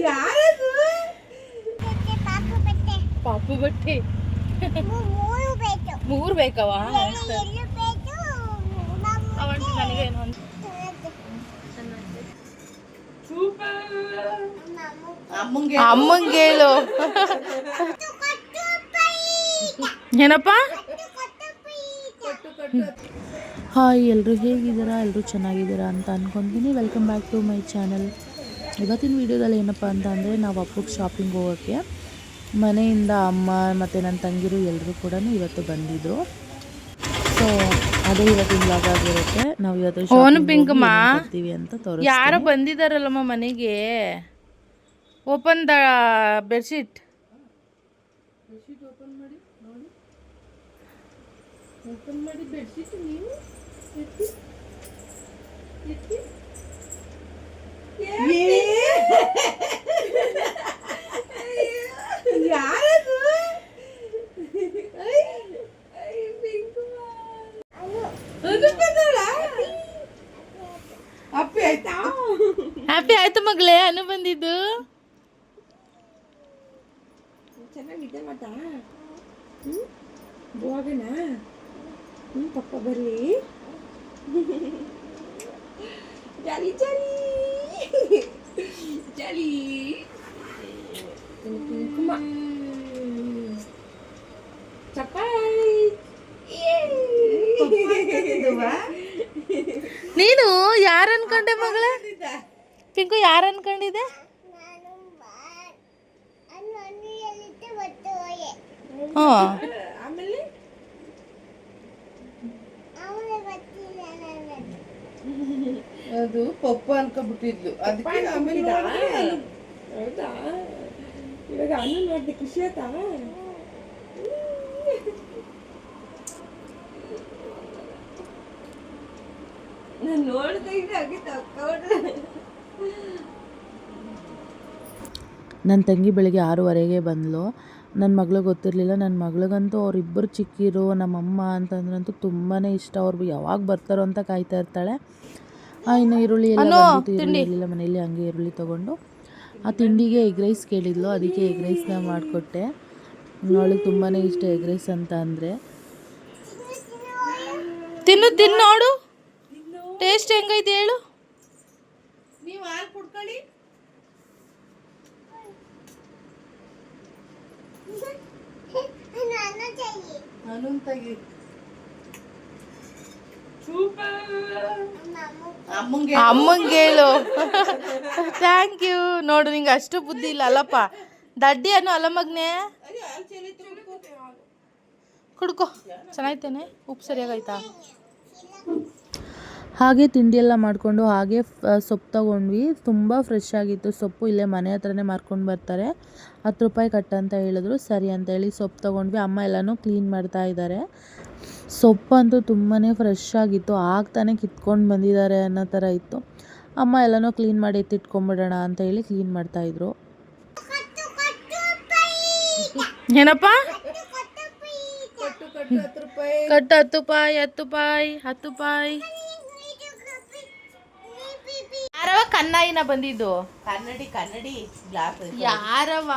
ಯಾರದು ಪಾಪು ಬಟ್ಟೆ ಮೂರು ಬೇಕವ ಅವಂಟು ನನಗೇನು ಅಂತ ಅಮ್ಮಂಗೆ ಹೇಳು ಏನಪ್ಪ. ಹಾಯ್, ಎಲ್ಲರೂ ಹೇಗಿದ್ದೀರಾ? ಎಲ್ಲರೂ ಚೆನ್ನಾಗಿದ್ದೀರಾ ಅಂತ ಅಂದ್ಕೊತೀನಿ. Welcome back to my channel. ಇವತ್ತಿನ ವೀಡಿಯೋದಲ್ಲಿ ಏನಪ್ಪ ಅಂತ ಅಂದರೆ ನಾವು ಅಪ್ಪಗೆ ಶಾಪಿಂಗ್ ಹೋಗೋಕ್ಕೆ ಮನೆಯಿಂದ ಅಮ್ಮ ಮತ್ತು ನನ್ನ ತಂಗಿರು ಎಲ್ಲರೂ ಕೂಡ ಇವತ್ತು ಬಂದಿದ್ದರು. ಸೊ ಅದೇ ಇವತ್ತಿನ ಬ್ಲಾಗ್ ಆಗಿರುತ್ತೆ. ನಾವು ಇವತ್ತು ಶಾಪಿಂಗ್ ಮಾಡ್ತೀವಿ ಅಂತ ತೋರಿಸ್ತೀವಿ. ಯಾರೋ ಬಂದಿದ್ದಾರಲ್ಲಮ್ಮ ಮನೆಗೆ. Open the bedsheet. ಓಪನ್ ಮಾಡಿ ನೋಡಿ. ಓಪನ್ ಮಾಡಿ ಬೆಡ್ಶೀಟ್ ನೀವು ಎತ್ತಿ ಎತ್ತಿ. ಯಾರದು? ಹ್ಯಾಪಿ ಆಯ್ತಾ? ಹ್ಯಾಪಿ ಆಯ್ತು ಮಗಳೇ. ಅನು ಬಂದಿದ್ದು ಚೆನ್ನಾಗಿದೆ ಮಟ. ಹೋಗೋಣ. ಪಪ್ಪ ಬರ್ಲಿ. ಜಾಲಿ ಜಾಲಿ ಜಾಲಿ. ಕುಂಕುಮ ಚಪ್ಪಾಯಿ. ನೀನು ಯಾರು ಅನ್ಕೊಂಡೆ ಮಗಳೇ? ಪಿಂಕು ಯಾರು ಅನ್ಕೊಂಡಿದ್ದೆ? ಆಮೇಲೆ ಅದು ಪಪ್ಪ ಅನ್ಕೊಂಡ್ಬಿಟ್ಟಿದ್ಲು. ಅದಕ್ಕೆ ಆಮೇಲೆ ಹೌದಾ? ಇವಾಗ ಅನ್ನ ನೋಡ್ದೆ ಖುಷಿ ಆಯ್ತಾ? ನಾನು ನೋಡ್ದೆ ನನ್ನ ತಂಗಿ ಬೆಳಿಗ್ಗೆ 6:30ಗೆ ಬಂದಳು. ನನ್ನ ಮಗಳಿಗೆ ಗೊತ್ತಿರಲಿಲ್ಲ. ನನ್ನ ಮಗಳಿಗಂತೂ ಅವರಿಬ್ಬರು ಚಿಕ್ಕಿರು ನಮ್ಮಮ್ಮ ಅಂತಂದ್ರಂತೂ ತುಂಬಾ ಇಷ್ಟ. ಅವ್ರು ಯಾವಾಗ ಬರ್ತಾರೋ ಅಂತ ಕಾಯ್ತಾ ಇರ್ತಾಳೆ. ಇನ್ನು ಈರುಳ್ಳಿ ಎಲ್ಲ ಬಂದಿತ್ತು. ಈರುಳ್ಳಿ ಇರಲಿಲ್ಲ ಮನೆಯಲ್ಲಿ, ಹಂಗೆ ಈರುಳ್ಳಿ ತೊಗೊಂಡು ಆ ತಿಂಡಿಗೆ ಎಗ್ ರೈಸ್ ಕೇಳಿದ್ಲು. ಅದಕ್ಕೆ ಎಗ್ ರೈಸ್ನ ಮಾಡಿಕೊಟ್ಟೆ. ಅವಳಿಗೆ ತುಂಬಾ ಇಷ್ಟ ಎಗ್ ರೈಸ್ ಅಂತ ಅಂದರೆ. ತಿನ್ನು ನೋಡು ಟೇಸ್ಟ್ ಹೆಂಗೈತೆ ಹೇಳು. ನೀವು ಹಾಲು ಕುಡ್ಕೊಳ್ಳಿ. ಅಮ್ಮಂಗೆ ಹೇಳು. Thank you. ನೋಡು ನಿಂಗೆ ಅಷ್ಟು ಬುದ್ಧಿ ಇಲ್ಲ ಅಲ್ಲಪ್ಪ. ದಡ್ಡಿ ಅನ್ನೋ ಅಲ್ಲ ಮಗ್ನೆ. ಕುಡ್ಕೋ. ಚೆನ್ನಾಯ್ತೇನೆ? ಉಪ್ಪು ಸರಿಯಾಗೈತಾ? ಹಾಗೆ ತಿಂಡಿ ಎಲ್ಲ ಮಾಡಿಕೊಂಡು ಹಾಗೆ ಸೊಪ್ಪು ತೊಗೊಂಡ್ವಿ. ತುಂಬ ಫ್ರೆಶ್ ಆಗಿತ್ತು ಸೊಪ್ಪು. ಇಲ್ಲೇ ಮನೆ ಹತ್ರನೇ ಮಾರ್ಕೊಂಡು ಬರ್ತಾರೆ. 10 ರೂಪಾಯಿ ಕಟ್ ಅಂತ ಹೇಳಿದ್ರು. ಸರಿ ಅಂತ ಹೇಳಿ ಸೊಪ್ಪು ತೊಗೊಂಡ್ವಿ. ಅಮ್ಮ ಎಲ್ಲನೂ ಕ್ಲೀನ್ ಮಾಡ್ತಾ ಇದ್ದಾರೆ. ಸೊಪ್ಪು ಅಂತೂ ತುಂಬಾ ಫ್ರೆಶ್ ಆಗಿತ್ತು. ಆಗ್ತಾನೆ ಕಿತ್ಕೊಂಡು ಬಂದಿದ್ದಾರೆ ಅನ್ನೋ ಥರ ಇತ್ತು. ಅಮ್ಮ ಎಲ್ಲನೂ ಕ್ಲೀನ್ ಮಾಡಿ ಎತ್ತಿಟ್ಕೊಂಡ್ಬಿಡೋಣ ಅಂತ ಹೇಳಿ ಕ್ಲೀನ್ ಮಾಡ್ತಾಯಿದ್ರು. ಏನಪ್ಪ? ಕಟ್ಟು 10 ರೂಪಾಯಿ. ಕಟ್ಟು 10 ರೂಪಾಯಿ 10 ರೂಪಾಯಿ 10 ರೂಪಾಯಿ. ಯಾರವ ಕನ್ನಾಯಿನ ಬಂದಿದ್ದು? ಕನ್ನಡಿ ಗ್ಲಾಸ್. ಯಾರವ?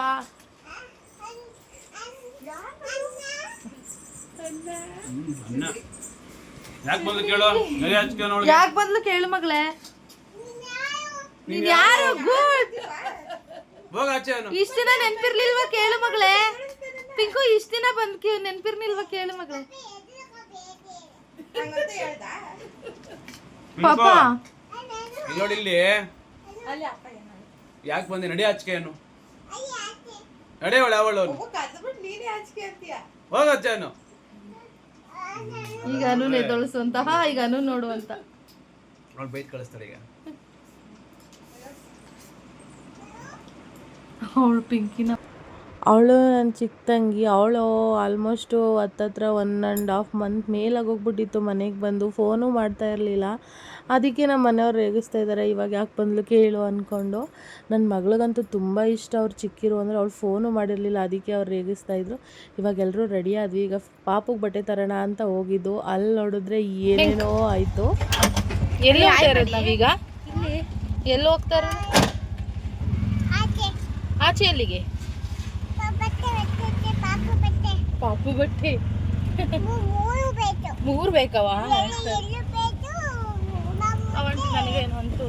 ಯಾಕೆ ಬಂದ್ಲು ಕೇಳು ಮಗಳೇ. ನೀನ್ ಯಾರು? ಗುಡ್. ಇಷ್ಟ ದಿನ ನೆನ್ಪಿರ್ಲಿಲ್ವಾ ಕೇಳು ಮಗಳೇ. ಪಿಂಕು ಇಷ್ಟ ದಿನ ಬಂದ್ ನೆನ್ಪಿರ್ಲಿಲ್ವಾ ಕೇಳು ಮಗಳೇ. ಪಾಪ ನೋಡಿ ಇಲ್ಲಿ ಯಾಕೆ ಬಂದೆ? ನಡಿ ಆಚೆನು ನಡೆ. ಅವಳು ಹೋಗಚ್ಚೇನು. ಈಗ ಅನು ಎದ್ದೊಳಿಸುವಂತಹ ಈಗ ಅನು ನೋಡುವಂತ ಅವಳು ಬೈತ್ ಕಳಿಸ್ತಾಳೆ ಈಗ. ಅವಳು ಪಿಂಕಿನ ಅವಳು ನನ್ನ ಚಿಕ್ಕ ತಂಗಿ. ಅವಳು ಆಲ್ಮೋಸ್ಟು ಹತ್ತತ್ರ 1.5 ಮಂತ್ ಮೇಲಾಗೋಗ್ಬಿಟ್ಟಿತ್ತು ಮನೆಗೆ ಬಂದು. ಫೋನು ಮಾಡ್ತಾ ಇರಲಿಲ್ಲ. ಅದಕ್ಕೆ ನಮ್ಮ ಮನೆಯವ್ರು ರೇಗಿಸ್ತಾ ಇದ್ದಾರೆ, ಇವಾಗ ಯಾಕೆ ಬಂದ್ಲು ಕೇಳು ಅಂದ್ಕೊಂಡು. ನನ್ನ ಮಗಳಿಗಂತೂ ತುಂಬ ಇಷ್ಟ ಅವ್ರು ಚಿಕ್ಕಿರು ಅಂದರೆ. ಅವಳು ಫೋನು ಮಾಡಿರಲಿಲ್ಲ, ಅದಕ್ಕೆ ಅವ್ರು ರೇಗಿಸ್ತಾಯಿದ್ರು. ಇವಾಗ ಎಲ್ಲರೂ ರೆಡಿ ಆದ್ವಿ. ಈಗ ಪಾಪಗೆ ಬಟ್ಟೆ ತರೋಣ ಅಂತ ಹೋಗಿದ್ದು. ಅಲ್ಲಿ ನೋಡಿದ್ರೆ ಏನೇನೋ ಆಯಿತು. ಎಲ್ಲಿ ನಾವೀಗ ಎಲ್ಲಿ ಹೋಗ್ತಾರೆ? ಆಚೆ ಎಲ್ಲಿಗೆ? ಪಾಪು ಬಟ್ಟೆ 3 ಬೇಕವ? ಅವಂಟು ನನಗೇನು ಅಂತು.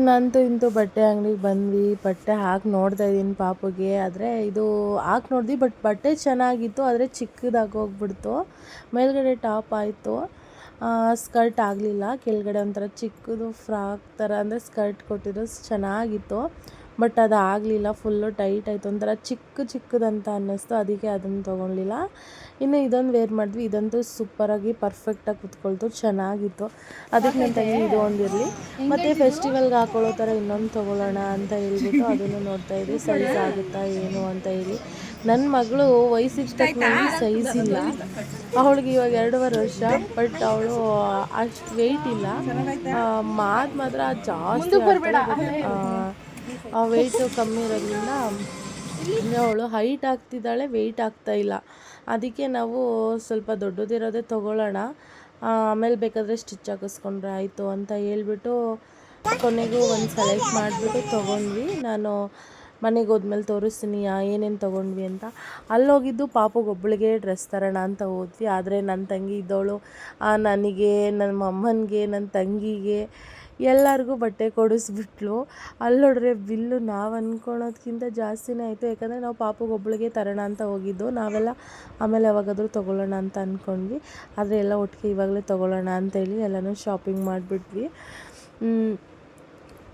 ನಂತೂ ಇಂತೂ ಬಟ್ಟೆ ಅಂಗಡಿಗೆ ಬಂದ್ವಿ. ಬಟ್ಟೆ ಹಾಕಿ ನೋಡ್ತಾ ಇದ್ದೀನಿ ಪಾಪುಗೆ. ಆದರೆ ಇದು ಹಾಕಿ ನೋಡಿದ್ವಿ, ಬಟ್ಟೆ ಚೆನ್ನಾಗಿತ್ತು, ಆದರೆ ಚಿಕ್ಕದಾಗಿ ಹೋಗ್ಬಿಡ್ತು. ಮೇಲ್ಗಡೆ ಟಾಪ್ ಆಯಿತು, ಸ್ಕರ್ಟ್ ಆಗಲಿಲ್ಲ. ಕೆಳಗಡೆ ಒಂಥರ ಚಿಕ್ಕದು ಫ್ರಾಕ್ ಥರ ಅಂದರೆ ಸ್ಕರ್ಟ್ ಕೊಟ್ಟಿದ್ದು ಚೆನ್ನಾಗಿತ್ತು, ಬಟ್ ಅದು ಆಗಲಿಲ್ಲ. ಫುಲ್ಲು ಟೈಟ್ ಆಯಿತು, ಒಂಥರ ಚಿಕ್ಕದಂತ ಅನ್ನಿಸ್ತು. ಅದಕ್ಕೆ ಅದನ್ನು ತೊಗೊಳ್ಲಿಲ್ಲ. ಇನ್ನು ಇದೊಂದು ವೇರ್ ಮಾಡಿದ್ವಿ. ಇದಂತೂ ಸೂಪರಾಗಿ ಪರ್ಫೆಕ್ಟಾಗಿ ಕುತ್ಕೊಳ್ತು, ಚೆನ್ನಾಗಿತ್ತು. ಅದಕ್ಕೆ ನನ್ನ ತಂಗಿ ಇದು ಒಂದಿರಲಿ. ಮತ್ತು ಫೆಸ್ಟಿವಲ್ಗೆ ಹಾಕೊಳ್ಳೋ ಥರ ಇನ್ನೊಂದು ತೊಗೊಳ್ಳೋಣ ಅಂತ ಹೇಳ್ಬಿಟ್ಟು ಅದನ್ನು ನೋಡ್ತಾ ಇದ್ವಿ, ಸೈಜ್ ಆಗುತ್ತಾ ಏನು ಅಂತ ಹೇಳಿ. ನನ್ನ ಮಗಳು ವಯಸ್ಸಿಗೆ ತಕ್ಕನಾಗಿ ಸೈಜ್ ಇಲ್ಲ. ಅವಳಿಗೆ ಇವಾಗ 2.5 ವರ್ಷ, ಬಟ್ ಅವಳು ಅಷ್ಟು ವೆಯ್ಟ್ ಇಲ್ಲ. ಮಾತ್ರ ಜಾಸ್ತಿ ಆ ವೆಯ್ಟು ಕಮ್ಮಿ ಇರೋದ್ರಿಂದ ಅವಳು ಹೈಟ್ ಆಗ್ತಿದ್ದಾಳೆ, ವೆಯ್ಟ್ ಆಗ್ತಾಯಿಲ್ಲ. ಅದಕ್ಕೆ ನಾವು ಸ್ವಲ್ಪ ದೊಡ್ಡದಿರೋದೇ ತೊಗೊಳ್ಳೋಣ, ಆಮೇಲೆ ಬೇಕಾದರೆ ಸ್ಟಿಚ್ ಹಾಕಿಸ್ಕೊಂಡ್ರೆ ಆಯಿತು ಅಂತ ಹೇಳ್ಬಿಟ್ಟು ಕೊನೆಗೂ ಒಂದು ಸೆಲೆಕ್ಟ್ ಮಾಡಿಬಿಟ್ಟು ತೊಗೊಂಡ್ವಿ. ನಾನು ಮನೆಗೆ ಹೋದ್ಮೇಲೆ ತೋರಿಸ್ತೀನಿ ಏನೇನು ತೊಗೊಂಡ್ವಿ ಅಂತ. ಅಲ್ಲೋಗಿದ್ದು ಪಾಪುಗೊಬ್ಬಳಿಗೆ ಡ್ರೆಸ್ ತರೋಣ ಅಂತ ಹೋದ್ವಿ. ಆದರೆ ನನ್ನ ತಂಗಿ ಇದ್ದವಳು ನನಗೆ, ನನ್ನ ಅಮ್ಮನಿಗೆ, ನನ್ನ ತಂಗಿಗೆ ಎಲ್ಲರಿಗೂ ಬಟ್ಟೆ ಕೊಡಿಸ್ಬಿಟ್ಲು. ಅಲ್ಲಿ ನೋಡ್ರೆ ಬಿಲ್ಲು ನಾವು ಅಂದ್ಕೊಳೋದ್ಕಿಂತ ಜಾಸ್ತಿನೇ ಆಯಿತು. ಯಾಕಂದರೆ ನಾವು ಪಾಪುಗೊಬ್ಬಳಿಗೆ ತರೋಣ ಅಂತ ಹೋಗಿದ್ದು, ನಾವೆಲ್ಲ ಆಮೇಲೆ ಯಾವಾಗಾದರೂ ತೊಗೊಳ್ಳೋಣ ಅಂತ ಅಂದ್ಕೊಂಡ್ವಿ. ಆದರೆ ಎಲ್ಲ ಒಟ್ಟಿಗೆ ಇವಾಗಲೇ ತೊಗೊಳ್ಳೋಣ ಅಂತೇಳಿ ಎಲ್ಲನೂ ಶಾಪಿಂಗ್ ಮಾಡಿಬಿಟ್ವಿ.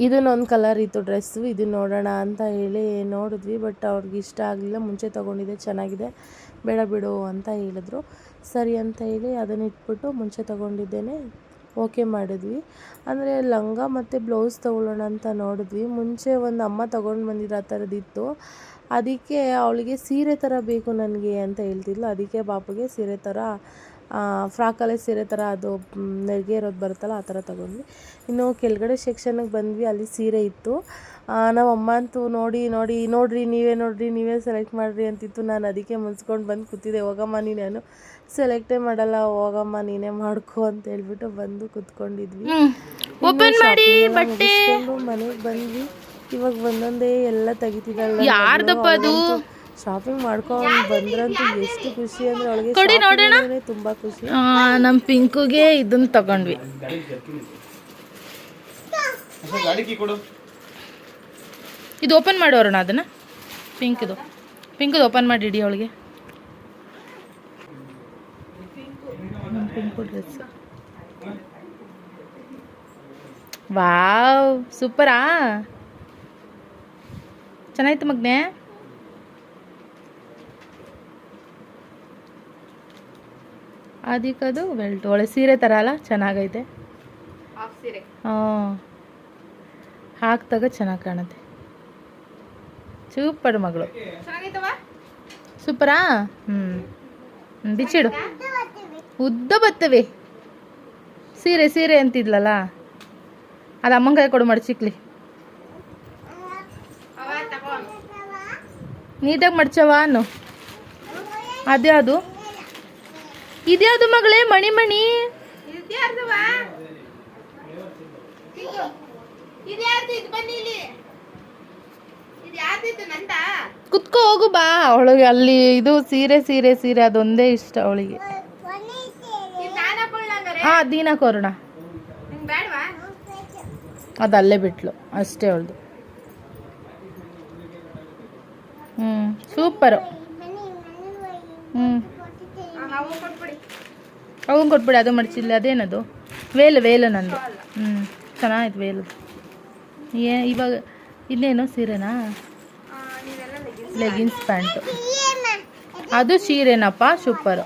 ಇದನ್ನೊಂದು ಕಲರ್ ಇತ್ತು ಡ್ರೆಸ್ಸು, ಇದನ್ನು ನೋಡೋಣ ಅಂತ ಹೇಳಿ ನೋಡಿದ್ವಿ, ಬಟ್ ಅವ್ರಿಗೆ ಇಷ್ಟ ಆಗಲಿಲ್ಲ. ಮುಂಚೆ ತೊಗೊಂಡಿದ್ದೆ ಚೆನ್ನಾಗಿದೆ, ಬೇಡ ಬಿಡು ಅಂತ ಹೇಳಿದ್ರು. ಸರಿ ಅಂತ ಹೇಳಿ ಅದನ್ನು ಇಟ್ಬಿಟ್ಟು ಮುಂಚೆ ತೊಗೊಂಡಿದ್ದೇನೆ ಓಕೆ ಮಾಡಿದ್ವಿ. ಅಂದರೆ ಲಂಗ ಮತ್ತು ಬ್ಲೌಸ್ ತೊಗೊಳ್ಳೋಣ ಅಂತ ನೋಡಿದ್ವಿ. ಮುಂಚೆ ಒಂದು ಅಮ್ಮ ತೊಗೊಂಡು ಬಂದಿದ್ದು ಆ ಥರದ್ದಿತ್ತು. ಅದಕ್ಕೆ ಅವಳಿಗೆ ಸೀರೆ ಥರ ಬೇಕು ನನಗೆ ಅಂತ ಹೇಳ್ತಿದ್ಲು. ಅದಕ್ಕೆ ಪಾಪುಗೆ ಸೀರೆ ಥರ ಫ್ರಾಕಲ್ಲೇ ಸೀರೆ ಥರ ಅದು ನೆರಿಗೆ ಇರೋದು ಬರುತ್ತಲ್ಲ ಆ ಥರ ತೊಗೊಂಡ್ವಿ. ಇನ್ನು ಕೆಳಗಡೆ ಸೆಕ್ಷನ್ಗೆ ಬಂದ್ವಿ, ಅಲ್ಲಿ ಸೀರೆ ಇತ್ತು. ನಮ್ಮ ಅಮ್ಮ ಅಂತೂ ನೋಡ್ರಿ ನೀವೇ ಸೆಲೆಕ್ಟ್ ಮಾಡಿರಿ ಅಂತಿತ್ತು. ನಾನು ಅದಕ್ಕೆ ಮುನ್ಸ್ಕೊಂಡು ಬಂದು ಕೂತಿದ್ದೆ. ಹೋಗಮ್ಮ ನೀನು ಸೆಲೆಕ್ಟೇ ಮಾಡಲ್ಲ, ಹೋಗಮ್ಮ ನೀನೇ ಮಾಡ್ಕೊ ಅಂತ ಹೇಳ್ಬಿಟ್ಟು ಬಂದು ಕೂತ್ಕೊಂಡಿದ್ವಿ. ಓಪನ್ ಮಾಡಿ ಬಟ್ಟೆ ಮನೆಗೆ ಬಂದ್ವಿ. ಇವಾಗ ಒಂದೊಂದೇ ಎಲ್ಲ ತೆಗಿತಿದ್ದಲ್ಲ. ಯಾರ್ದಪ್ಪ ಅದು? ಶಾಪಿಂಗ್ ಮಾಡ್ಕೊಂಡು ಬಂದ್ರಂತೂ ಎಷ್ಟು ಖುಷಿ ಅಂದರೆ ಅವಳಿಗೆ ತುಂಬಾ ಖುಷಿ. ನಮ್ಮ ಪಿಂಕುಗೆ ಇದನ್ನ ತಗೊಂಡ್ವಿ. ಇದು ಓಪನ್ ಮಾಡೋರೋಣ ಅದನ್ನ. ಪಿಂಕುದು ಓಪನ್ ಮಾಡಿ ಇಡಿ ಅವಳಿಗೆ. ಪಿಂಕು ಡ್ರೆಸ್ ವಾವ್, ಸೂಪರಾ, ಚೆನ್ನಾಯ್ತು ಮಗ್ನೆ. ಅದಕ್ಕದು ಬೆಲ್ಟ್ ಒಳ್ಳೆ ಸೀರೆ ಥರ ಅಲ್ಲ, ಚೆನ್ನಾಗೈತೆ. ಹಾಕ್ದಾಗ ಚೆನ್ನಾಗಿ ಕಾಣುತ್ತೆ. ಸೂಪರ್ ಮಗಳು, ಸೂಪರಾ. ಬಿಚ್ಚಿಡು, ಉದ್ದ ಬರ್ತವೆ. ಸೀರೆ ಅಂತಿದ್ಲಲ್ಲ, ಅದು ಅಮ್ಮನ ಕೈ ಕೊಡು ಮಡ್ಚಿಕ್ಲಿ. ನೀಟಾಗಿ ಮಡ್ಚವ ಅನ್ನು. ಅದ್ಯಾವುದು ಇದ್ಯಾವುದು ಮಗಳೇ? ಮಣಿ ಕುತ್ಕೋ ಹೋಗು ಬಾ. ಅವಳಿಗೆ ಅಲ್ಲಿ ಇದು ಸೀರೆ ಅದೊಂದೇ ಇಷ್ಟ ಅವಳಿಗೆ. ದೀನ ಕೊರೋಣ ಅದಲ್ಲೇ ಬಿಟ್ಲು ಅಷ್ಟೇ ಅವಳದು. ಸೂಪರು. ಅವನ್ ಕೊಟ್ಬಿಡಿ, ಅದು ಮಡ್ಚಿಲ್ಲ. ಅದೇನದು? ವೇಲು ನಂದು. ಚೆನ್ನಾಗಿತ್ತು ವೇಲು. ಇವಾಗ ಇನ್ನೇನು ಸೀರೆನಾ? ಲೆಗಿನ್ಸ್ ಪ್ಯಾಂಟು, ಅದು ಸೀರೆನಪ್ಪ. ಸೂಪರು.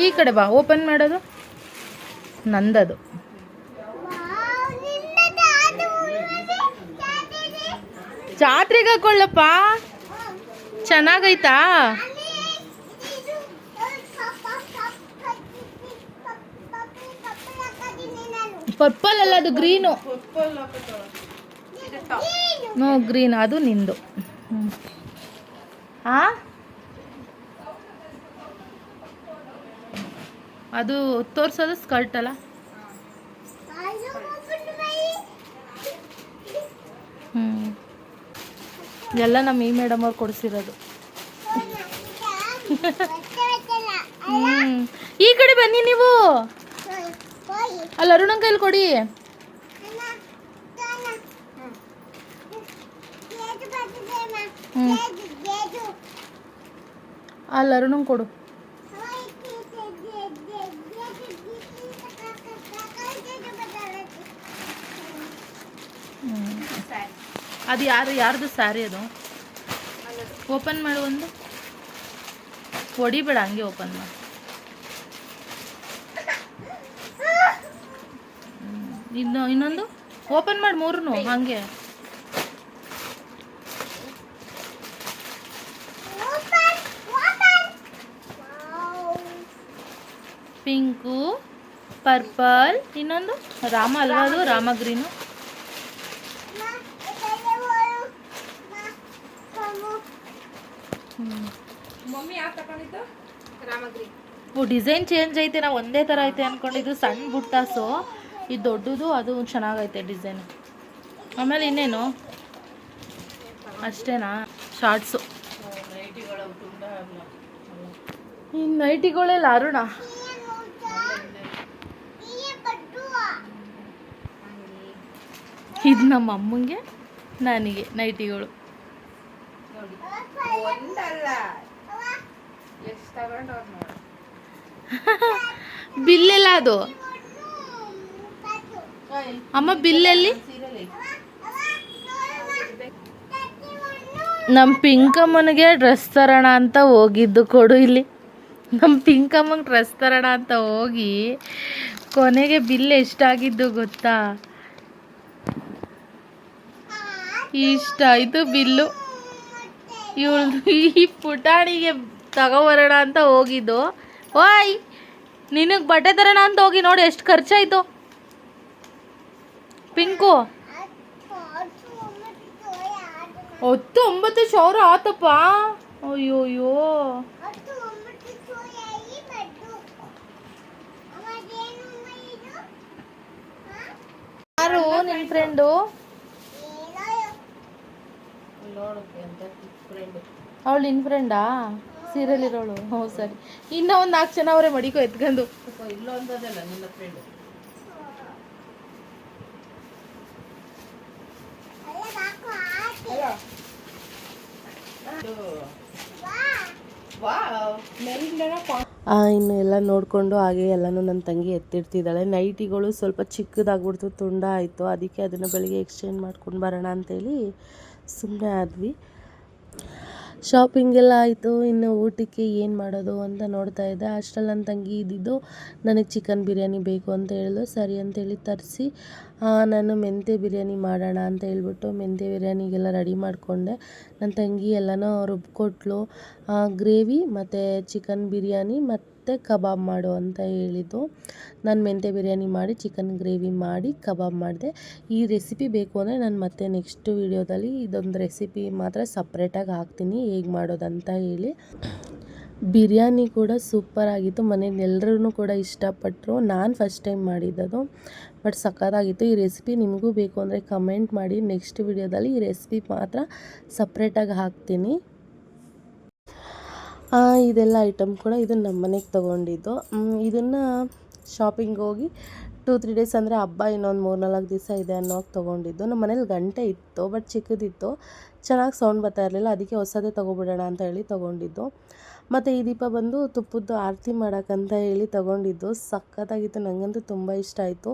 ಈ ಕಡೆ ಬಾ, ಓಪನ್ ಮಾಡೋದು ನಂದದು. ಜಾತ್ರೆಗೆ ಹಾಕೊಳ್ಳಪ್ಪ, ಚೆನ್ನಾಗೈತಾ? ಪರ್ಪಲ್ ಅಲ್ಲ, ಅದು ಗ್ರೀನು. ಗ್ರೀನ್, ಅದು ನಿಂದು. ಅದು ತೋರ್ಸೋದು ಸ್ಕರ್ಟ್ ಅಲ್ಲ. ಎಲ್ಲ ನಮ್ಮ ಈ ಮೇಡಮ್ ಅವ್ರು ಕೊಡಿಸಿರೋದು. ಈ ಕಡೆ ಬನ್ನಿ ನೀವು. ಅಲ್ಲಿ ಅರುಣನ್ ಕೈಲಿ ಕೊಡಿ. ಅಲ್ಲಿ ಅರುಣಂಗೆ ಕೊಡು. ಅದು ಯಾರ್ದು ಸ್ಯಾರಿ ಅದು? ಓಪನ್ ಮಾಡು ಒಂದು. ಹೊಡಿಬೇಡ, ಹಂಗೆ ಓಪನ್ ಮಾಡು. ಇನ್ನೊಂದು ಓಪನ್ ಮಾಡಿ, ಮೂರನ್ನು ಹಂಗೆ. ಪಿಂಕು, ಪರ್ಪಲ್, ಇನ್ನೊಂದು ರಾಮ ಅಲ್ವಾ ಅದು? ರಾಮ ಗ್ರೀನು. ಓ, ಡಿಸೈನ್ ಚೇಂಜ್ ಐತೆ. ನಾವು ಒಂದೇ ಥರ ಐತೆ ಅಂದ್ಕೊಂಡಿದ್ದು. ಸಣ್ಣ ಬುಟ್ಟಾಸು, ಇದು ದೊಡ್ಡದು, ಅದು ಚೆನ್ನಾಗೈತೆ ಡಿಸೈನ್. ಆಮೇಲೆ ಇನ್ನೇನು ಅಷ್ಟೇನಾ? ಶಾರ್ಟ್ಸು, ಇನ್ನು ನೈಟಿಗಳೆಲ್ಲ ಅರುಣ. ಇದು ನಮ್ಮ ಅಮ್ಮಂಗೆ, ನನಗೆ ನೈಟಿಗಳು. ಬಿಲ್ಲೆಲ್ಲ ಅದು ಅಮ್ಮ, ಬಿಲ್ಲೆಲ್ಲಿ? ನಮ್ಮ ಪಿಂಕಮ್ಮನಿಗೆ ಡ್ರೆಸ್ ತರೋಣ ಅಂತ ಹೋಗಿದ್ದು. ಕೊಡು ಇಲ್ಲಿ. ನಮ್ಮ ಪಿಂಕಮ್ಮಂಗೆ ಡ್ರೆಸ್ ತರೋಣ ಅಂತ ಹೋಗಿ ಕೊನೆಗೆ ಬಿಲ್ ಎಷ್ಟಾಗಿದ್ದು ಗೊತ್ತಾ? ಇಷ್ಟಾಯಿತು ಬಿಲ್ಲು. ಇವಳು ಈ ಪುಟಾಣಿಗೆ ತಗೋಬರೋಣ ಅಂತ ಹೋಗಿದ್ದು. ಓಯ್, ನಿನಗೆ ಬಟ್ಟೆ ತರೋಣ ಅಂತ ಹೋಗಿ ನೋಡಿ ಎಷ್ಟು ಖರ್ಚಾಯಿತು. ಪಿಂಕು 19,000 ಆತಪ್ಪ. ಅಯ್ಯೋಯ್ಯೋ, ಯಾರು ನಿನ್ನ ಫ್ರೆಂಡು? ಅವಳು ನಿನ್ನ ಫ್ರೆಂಡಾ? ಸೀರಿಯಲ್ ಇರೋಳು? ಹ್ಞೂ ಸರಿ. ಇನ್ನೂ ಒಂದು 4 ಜನ ಅವರೇ ಮಡಿಕೋ ಎತ್ಕೊಂಡು. ಇಲ್ಲೊಂದದಲ್ಲ ನಿನ್ನ ಫ್ರೆಂಡು. ಇನ್ನು ಎಲ್ಲ ನೋಡಿಕೊಂಡು ಹಾಗೆ ಎಲ್ಲನೂ ನನ್ನ ತಂಗಿ ಎತ್ತಿಡ್ತಿದ್ದಾಳೆ. ನೈಟಿಗಳು ಸ್ವಲ್ಪ ಚಿಕ್ಕದಾಗ್ಬಿಡ್ತು, ತುಂಡ ಆಯಿತು. ಅದಕ್ಕೆ ಅದನ್ನು ಬೆಳಿಗ್ಗೆ ಎಕ್ಸ್ಚೇಂಜ್ ಮಾಡ್ಕೊಂಡು ಬರೋಣ ಅಂತೇಳಿ ಸುಮ್ಮನೆ ಆದ್ವಿ. ಶಾಪಿಂಗ್ ಎಲ್ಲ ಆಯಿತು. ಇನ್ನು ಊಟಕ್ಕೆ ಏನು ಮಾಡೋದು ಅಂತ ನೋಡ್ತಾ ಇದ್ದೆ. ಅಷ್ಟರಲ್ಲಿ ನನ್ನ ತಂಗಿ ಇದ್ದಿದ್ದು ನನಗೆ ಚಿಕನ್ ಬಿರಿಯಾನಿ ಬೇಕು ಅಂತ ಹೇಳಿದ್ರು. ಸರಿ ಅಂತೇಳಿ ತರಿಸಿ ನಾನು ಮೆಂತ್ಯ ಬಿರಿಯಾನಿ ಮಾಡೋಣ ಅಂತ ಹೇಳ್ಬಿಟ್ಟು ಮೆಂತ್ಯ ಬಿರಿಯಾನಿಗೆಲ್ಲ ರೆಡಿ ಮಾಡಿಕೊಂಡೆ. ನನ್ನ ತಂಗಿ ಎಲ್ಲನೂ ರುಬ್ಕೊಟ್ಲು. ಗ್ರೇವಿ ಮತ್ತು ಚಿಕನ್ ಬಿರಿಯಾನಿ ಮತ್ತು ಕಬಾಬ್ ಮಾಡು ಅಂತ ಹೇಳಿದ್ದು. ನಾನು ಮೆಂತ್ಯ ಬಿರಿಯಾನಿ ಮಾಡಿ ಚಿಕನ್ ಗ್ರೇವಿ ಮಾಡಿ ಕಬಾಬ್ ಮಾಡಿದೆ. ಈ ರೆಸಿಪಿ ಬೇಕು ಅಂದರೆ ನಾನು ಮತ್ತೆ ನೆಕ್ಸ್ಟ್ ವೀಡಿಯೋದಲ್ಲಿ ಇದೊಂದು ರೆಸಿಪಿ ಮಾತ್ರ ಸಪ್ರೇಟಾಗಿ ಹಾಕ್ತೀನಿ ಹೇಗೆ ಮಾಡೋದಂತ ಹೇಳಿ. ಬಿರಿಯಾನಿ ಕೂಡ ಸೂಪರಾಗಿತ್ತು. ಮನೇಲಿ ಎಲ್ಲರೂ ಕೂಡ ಇಷ್ಟಪಟ್ಟರು. ನಾನು ಫಸ್ಟ್ ಟೈಮ್ ಮಾಡಿದ್ದದು, ಬಟ್ ಸಖತ್ತಾಗಿತ್ತು. ಈ ರೆಸಿಪಿ ನಿಮಗೂ ಬೇಕು ಅಂದರೆ ಕಮೆಂಟ್ ಮಾಡಿ. ನೆಕ್ಸ್ಟ್ ವೀಡಿಯೋದಲ್ಲಿ ಈ ರೆಸಿಪಿ ಮಾತ್ರ ಸಪ್ರೇಟಾಗಿ ಹಾಕ್ತೀನಿ. ಇದೆಲ್ಲ ಐಟಮ್ ಕೂಡ ಇದು ನಮ್ಮ ಮನೆಗೆ ತೊಗೊಂಡಿದ್ದು. ಇದನ್ನು ಶಾಪಿಂಗ್ ಹೋಗಿ 2-3 ಡೇಸ್ ಅಂದರೆ ಹಬ್ಬ ಇನ್ನೊಂದು 3-4 ದಿವಸ ಇದೆ ಅನ್ನೋಕೆ ತೊಗೊಂಡಿದ್ದು. ನಮ್ಮ ಮನೇಲಿ ಗಂಟೆ ಇತ್ತು, ಬಟ್ ಚಿಕ್ಕದಿತ್ತು, ಚೆನ್ನಾಗಿ ಸೌಂಡ್ ಬರ್ತಾ ಇರಲಿಲ್ಲ. ಅದಕ್ಕೆ ಹೊಸದೇ ತೊಗೊಬಿಡೋಣ ಅಂತ ಹೇಳಿ ತೊಗೊಂಡಿದ್ದು. ಮತ್ತು ಈ ದೀಪ ಬಂದು ತುಪ್ಪದ್ದು ಆರತಿ ಮಾಡೋಕ್ಕಂತ ಹೇಳಿ ತೊಗೊಂಡಿದ್ದು. ಸಖತ್ತಾಗಿತ್ತು, ನನಗಂತೂ ತುಂಬ ಇಷ್ಟ ಆಯಿತು.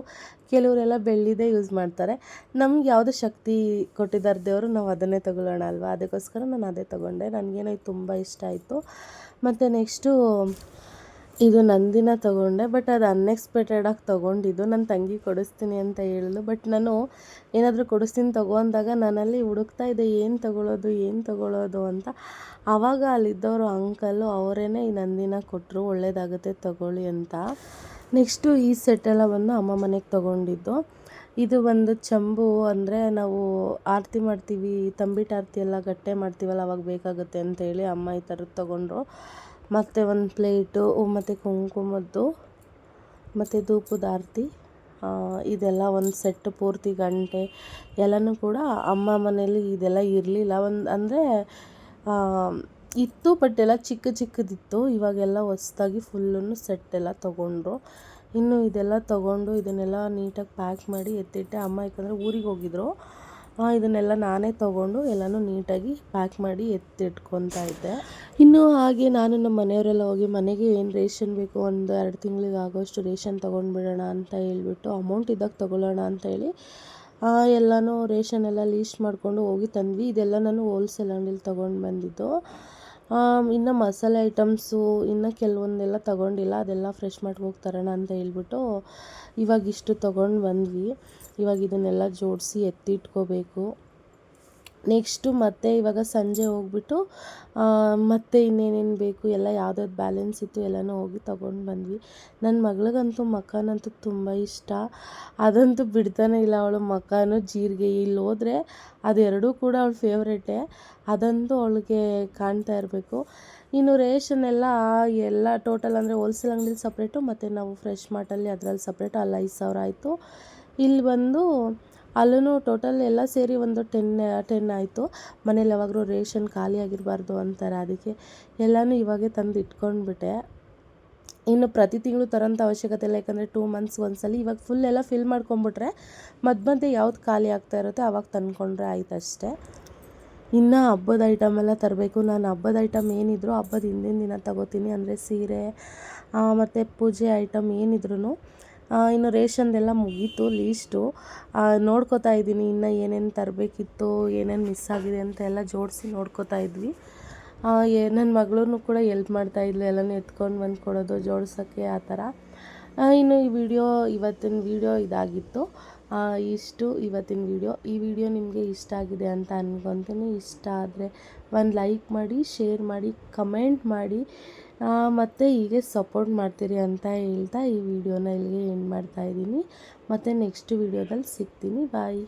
ಕೆಲವರೆಲ್ಲ ಬೆಳ್ಳಿದೇ ಯೂಸ್ ಮಾಡ್ತಾರೆ. ನಮ್ಗೆ ಯಾವುದೇ ಶಕ್ತಿ ಕೊಟ್ಟಿದ್ದಾರೆ ದೇವರು, ನಾವು ಅದನ್ನೇ ತೊಗೊಳ್ಳೋಣ ಅಲ್ವಾ, ಅದಕ್ಕೋಸ್ಕರ ನಾನು ಅದೇ ತೊಗೊಂಡೆ. ನನಗೇನೋ ಇದು ತುಂಬ ಇಷ್ಟ ಆಯಿತು. ಮತ್ತು ನೆಕ್ಸ್ಟು ಇದು ನಂದಿನ ತೊಗೊಂಡೆ, ಬಟ್ ಅದು ಅನ್ಎಕ್ಸ್ಪೆಕ್ಟೆಡಾಗಿ ತೊಗೊಂಡಿದ್ದು. ನನ್ನ ತಂಗಿ ಕೊಡಿಸ್ತೀನಿ ಅಂತ ಹೇಳಿದ್ಲು, ಬಟ್ ನಾನು ಏನಾದರೂ ಕೊಡಿಸ್ತೀನಿ ತಗೋ ಅಂದಾಗ ನಾನಲ್ಲಿ ಹುಡುಕ್ತಾ ಇದ್ದೆ ಏನು ತೊಗೊಳ್ಳೋದು ಅಂತ. ಆವಾಗ ಅಲ್ಲಿದ್ದವರು ಅಂಕಲು ಅವರೇ ಈ ನಂದಿನ ಕೊಟ್ಟರು, ಒಳ್ಳೇದಾಗುತ್ತೆ ತಗೊಳ್ಳಿ ಅಂತ. ನೆಕ್ಸ್ಟು ಈ ಸೆಟ್ಟೆಲ್ಲ ಬಂದು ಅಮ್ಮ ಮನೆಗೆ ತೊಗೊಂಡಿದ್ದು. ಇದು ಒಂದು ಚಂಬು, ಅಂದರೆ ನಾವು ಆರತಿ ಮಾಡ್ತೀವಿ, ತಂಬಿಟ್ಟು ಆರತಿ ಎಲ್ಲ ಗಟ್ಟೆ ಮಾಡ್ತೀವಲ್ಲ ಅವಾಗ ಬೇಕಾಗುತ್ತೆ ಅಂತೇಳಿ ಅಮ್ಮ ಈ ಥರದ್ದು ತೊಗೊಂಡ್ರು. ಮತ್ತು ಒಂದು ಪ್ಲೇಟು ಮತ್ತು ಕುಂಕುಮದ್ದು ಮತ್ತು ಧೂಪದ ಆರತಿ, ಇದೆಲ್ಲ ಒಂದು ಸೆಟ್ ಪೂರ್ತಿ ಗಂಟೆ ಎಲ್ಲನೂ ಕೂಡ ಅಮ್ಮ ಮನೇಲಿ ಇದೆಲ್ಲ ಇರಲಿಲ್ಲ. ಅಂದರೆ ಇತ್ತು, ಬಟ್ ಎಲ್ಲ ಚಿಕ್ಕದಿತ್ತು. ಇವಾಗೆಲ್ಲ ಹೊಸ್ದಾಗಿ ಫುಲ್ಲೂ ಸೆಟ್ ಎಲ್ಲ ತೊಗೊಂಡ್ರು. ಇನ್ನು ಇದೆಲ್ಲ ತೊಗೊಂಡು ಇದನ್ನೆಲ್ಲ ನೀಟಾಗಿ ಪ್ಯಾಕ್ ಮಾಡಿ ಎತ್ತಿಟ್ಟೆ. ಅಮ್ಮ ಯಾಕಂದರೆ ಊರಿಗೆ ಹೋಗಿದ್ರು, ಇದನ್ನೆಲ್ಲ ನಾನೇ ತೊಗೊಂಡು ಎಲ್ಲನೂ ನೀಟಾಗಿ ಪ್ಯಾಕ್ ಮಾಡಿ ಎತ್ತಿಟ್ಕೊತಾ ಇದ್ದೆ. ಇನ್ನು ಹಾಗೆ ನಾನು ನಮ್ಮ ಮನೆಯವರೆಲ್ಲ ಹೋಗಿ ಮನೆಗೆ ಏನು ರೇಷನ್ ಬೇಕು, 1-2 ತಿಂಗಳಿಗೆ ಆಗೋಷ್ಟು ರೇಷನ್ ತೊಗೊಂಡ್ಬಿಡೋಣ ಅಂತ ಹೇಳ್ಬಿಟ್ಟು, ಅಮೌಂಟ್ ಇದ್ದಾಗ ತೊಗೊಳ್ಳೋಣ ಅಂತ ಹೇಳಿ ಎಲ್ಲನೂ ರೇಷನ್ ಎಲ್ಲ ಲೀಸ್ಟ್ ಮಾಡಿಕೊಂಡು ಹೋಗಿ ತಂದ್ವಿ. ಇದೆಲ್ಲ ನಾನು ಹೋಲ್ಸೇಲ್ ಅಂಗಡಿಲಿ ತೊಗೊಂಡು ಬಂದಿದ್ದು. ಇನ್ನು ಮಸಾಲೆ ಐಟಮ್ಸು ಇನ್ನು ಕೆಲವೊಂದೆಲ್ಲ ತೊಗೊಂಡಿಲ್ಲ, ಅದೆಲ್ಲ ಫ್ರೆಶ್ ಮಾರ್ಟ್ಗೆ ಹೋಗಿ ತರೋಣ ಅಂತ ಹೇಳ್ಬಿಟ್ಟು ಇವಾಗ ಇಷ್ಟು ತೊಗೊಂಡು ಬಂದ್ವಿ. ಇವಾಗ ಇದನ್ನೆಲ್ಲ ಜೋಡಿಸಿ ಎತ್ತಿಟ್ಕೋಬೇಕು. ನೆಕ್ಸ್ಟು ಮತ್ತೆ ಇವಾಗ ಸಂಜೆ ಹೋಗ್ಬಿಟ್ಟು ಮತ್ತೆ ಇನ್ನೇನೇನು ಬೇಕು ಎಲ್ಲ ಯಾವ್ದಾವ್ದು ಬ್ಯಾಲೆನ್ಸ್ ಇತ್ತು ಎಲ್ಲನೂ ಹೋಗಿ ತೊಗೊಂಡು ಬಂದ್ವಿ. ನನ್ನ ಮಗಳಿಗಂತೂ ಮಖಾನಂತೂ ತುಂಬ ಇಷ್ಟ, ಅದಂತೂ ಬಿಡ್ತಾನೆ ಇಲ್ಲ. ಅವಳು ಮಖಾನು ಜೀರಿಗೆ ಇಲ್ಲಿ ಹೋದರೆ ಅದೆರಡೂ ಕೂಡ ಅವಳ ಫೇವ್ರೇಟೇ, ಅದಂತೂ ಅವಳಿಗೆ ಕಾಣ್ತಾ ಇರಬೇಕು. ಇನ್ನು ರೇಷನ್ ಎಲ್ಲ ಟೋಟಲ್ ಅಂದರೆ ಹೋಲ್ಸೇಲ್ ಅಂಗಡಿಲಿ ಸಪ್ರೇಟು, ಮತ್ತು ನಾವು ಫ್ರೆಶ್ ಮಾರ್ಟಲ್ಲಿ ಅದರಲ್ಲಿ ಸಪ್ರೇಟು, ಅಲ್ಲಿ 5,000 ಆಯಿತು. ಇಲ್ಲಿ ಬಂದು ಅಲ್ಲೂ ಟೋಟಲ್ ಎಲ್ಲ ಸೇರಿ ಒಂದು 10 ಆಯಿತು. ಮನೇಲಿ ಯಾವಾಗಲೂ ರೇಷನ್ ಖಾಲಿ ಆಗಿರಬಾರ್ದು ಅಂತಾರೆ, ಅದಕ್ಕೆ ಎಲ್ಲನೂ ಇವಾಗೇ ತಂದು ಇಟ್ಕೊಂಡ್ಬಿಟ್ಟೆ. ಇನ್ನು ಪ್ರತಿ ತಿಂಗಳು ತರೋಂಥ ಅವಶ್ಯಕತೆ ಇಲ್ಲ, ಯಾಕಂದರೆ 2 ಮಂತ್ಸ್ ಒಂದ್ಸಲ ಇವಾಗ ಫುಲ್ ಎಲ್ಲ ಫಿಲ್ ಮಾಡ್ಕೊಂಬಿಟ್ರೆ ಮಧ್ಯೆ ಯಾವ್ದು ಖಾಲಿ ಆಗ್ತಾ ಇರುತ್ತೆ ಆವಾಗ ತಂದ್ಕೊಂಡ್ರೆ ಆಯ್ತು ಅಷ್ಟೇ. ಇನ್ನು ಹಬ್ಬದ ಐಟಮ್ ಎಲ್ಲ ತರಬೇಕು. ನಾನು ಹಬ್ಬದ ಐಟಮ್ ಏನಿದ್ರು ಹಬ್ಬದ ಹಿಂದಿನ ದಿನ ತಗೋತೀನಿ, ಅಂದರೆ ಸೀರೆ ಮತ್ತು ಪೂಜೆ ಐಟಮ್ ಏನಿದ್ರು. ಇನ್ನು ರೇಷನ್ದೆಲ್ಲ ಮುಗೀತು ಲೀಸ್ಟು, ನೋಡ್ಕೋತಾ ಇದ್ದೀನಿ ಇನ್ನು ಏನೇನು ತರಬೇಕಿತ್ತು, ಏನೇನು ಮಿಸ್ ಆಗಿದೆ ಅಂತ ಎಲ್ಲ ಜೋಡಿಸಿ ನೋಡ್ಕೋತಾ ಇದ್ವಿ. ನನ್ನ ಮಗಳೂ ಕೂಡ ಎಲ್ಪ್ ಮಾಡ್ತಾಯಿದ್ಲು, ಎಲ್ಲನೂ ಎತ್ಕೊಂಡು ಬಂದು ಕೊಡೋದು, ಜೋಡ್ಸೋಕ್ಕೆ ಆ ಥರ. ಇನ್ನು ಇವತ್ತಿನ ವಿಡಿಯೋ ಇದಾಗಿತ್ತು. ಇಷ್ಟು ಇವತ್ತಿನ ವಿಡಿಯೋ. ಈ ವಿಡಿಯೋ ನಿಮಗೆ ಇಷ್ಟ ಆಗಿದೆ ಅಂತ ಅನ್ಕೊತೀನಿ. ಇಷ್ಟ ಆದರೆ ಒಂದು ಲೈಕ್ ಮಾಡಿ, ಶೇರ್ ಮಾಡಿ, ಕಮೆಂಟ್ ಮಾಡಿ, ಮತ್ತು ಹೀಗೆ ಸಪೋರ್ಟ್ ಮಾಡ್ತೀರಿ ಅಂತ ಹೇಳ್ತಾ ಈ ವಿಡಿಯೋನ ಇಲ್ಲಿಗೆ ಎಂಡ್ ಮಾಡ್ತಾಯಿದ್ದೀನಿ. ಮತ್ತು ನೆಕ್ಸ್ಟ್ ವಿಡಿಯೋದಲ್ಲಿ ಸಿಗ್ತೀನಿ. ಬಾಯ್.